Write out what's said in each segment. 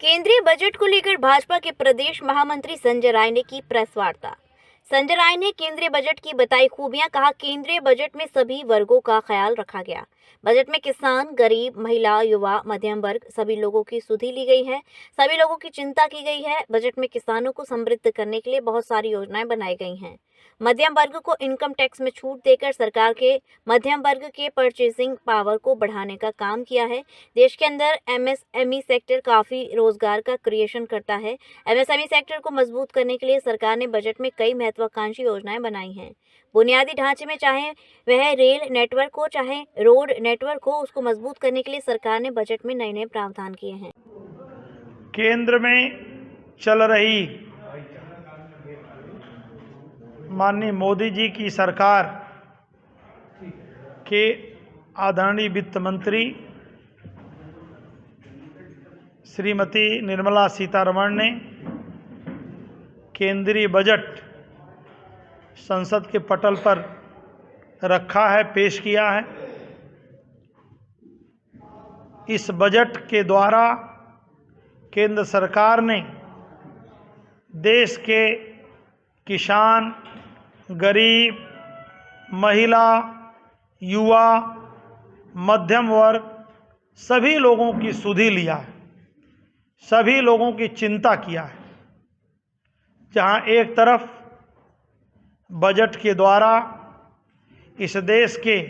केंद्रीय बजट को लेकर भाजपा के प्रदेश महामंत्री संजय राय ने की प्रेस वार्ता। संजय राय ने केंद्रीय बजट की बताई खूबियां। कहा, केंद्रीय बजट में सभी वर्गों का ख्याल रखा गया। बजट में किसान, गरीब, महिला, युवा, मध्यम वर्ग सभी लोगों की सुधि ली गई है। सभी लोगों की चिंता की गई है। बजट में किसानों को समृद्ध करने के लिए बहुत सारी योजनाएं बनाई गई हैं। मध्यम वर्ग को इनकम टैक्स में छूट देकर सरकार के मध्यम वर्ग के परचेसिंग पावर को बढ़ाने का काम किया है। देश के अंदर एमएसएमई सेक्टर काफी रोजगार का क्रिएशन करता है। एमएसएमई सेक्टर को मजबूत करने के लिए सरकार ने बजट में कई महत्वाकांक्षी योजनाएं बनाई हैं। बुनियादी ढांचे में चाहे वह रेल नेटवर्क हो चाहे रोड नेटवर्क हो, उसको मजबूत करने के लिए सरकार ने बजट में नए नए प्रावधान किए हैं। केंद्र में चल रही माननीय मोदी जी की सरकार के आदरणीय वित्त मंत्री श्रीमती निर्मला सीतारमण ने केंद्रीय बजट संसद के पटल पर रखा है, पेश किया है। इस बजट के द्वारा केंद्र सरकार ने देश के किसान, गरीब, महिला, युवा, मध्यम वर्ग सभी लोगों की सुधि लिया है, सभी लोगों की चिंता किया है। जहां एक तरफ बजट के द्वारा इस देश के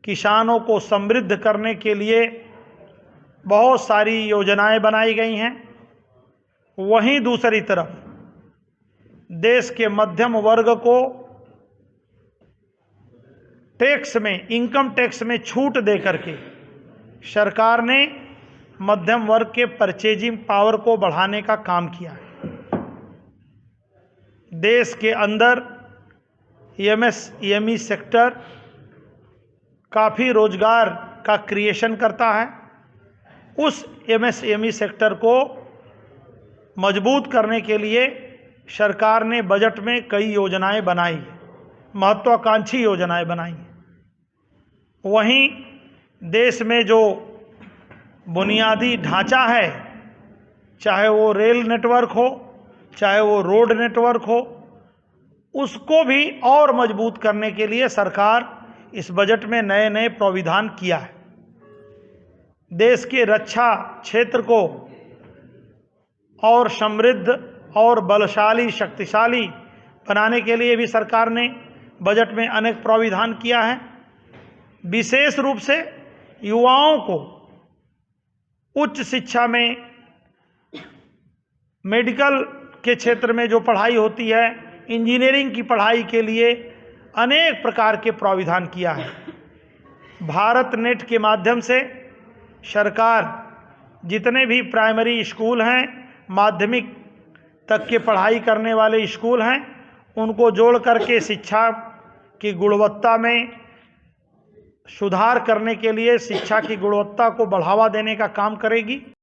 किसानों को समृद्ध करने के लिए बहुत सारी योजनाएं बनाई गई हैं, वहीं दूसरी तरफ देश के मध्यम वर्ग को टैक्स में, इनकम टैक्स में छूट दे करके सरकार ने मध्यम वर्ग के परचेजिंग पावर को बढ़ाने का काम किया है। देश के अंदर एमएसएमई सेक्टर काफ़ी रोजगार का क्रिएशन करता है। उस एमएसएमई सेक्टर को मजबूत करने के लिए सरकार ने बजट में कई योजनाएं बनाई, महत्वाकांक्षी योजनाएं बनाई। वहीं देश में जो बुनियादी ढांचा है, चाहे वो रेल नेटवर्क हो चाहे वो रोड नेटवर्क हो, उसको भी और मजबूत करने के लिए सरकार इस बजट में नए नए प्राविधान किया है। देश के रक्षा क्षेत्र को और समृद्ध और बलशाली, शक्तिशाली बनाने के लिए भी सरकार ने बजट में अनेक प्राविधान किया है। विशेष रूप से युवाओं को उच्च शिक्षा में, मेडिकल के क्षेत्र में जो पढ़ाई होती है, इंजीनियरिंग की पढ़ाई के लिए अनेक प्रकार के प्राविधान किया है। भारत नेट के माध्यम से सरकार जितने भी प्राइमरी स्कूल हैं, माध्यमिक तक के पढ़ाई करने वाले स्कूल हैं, उनको जोड़ करके शिक्षा की गुणवत्ता में सुधार करने के लिए, शिक्षा की गुणवत्ता को बढ़ावा देने का काम करेगी।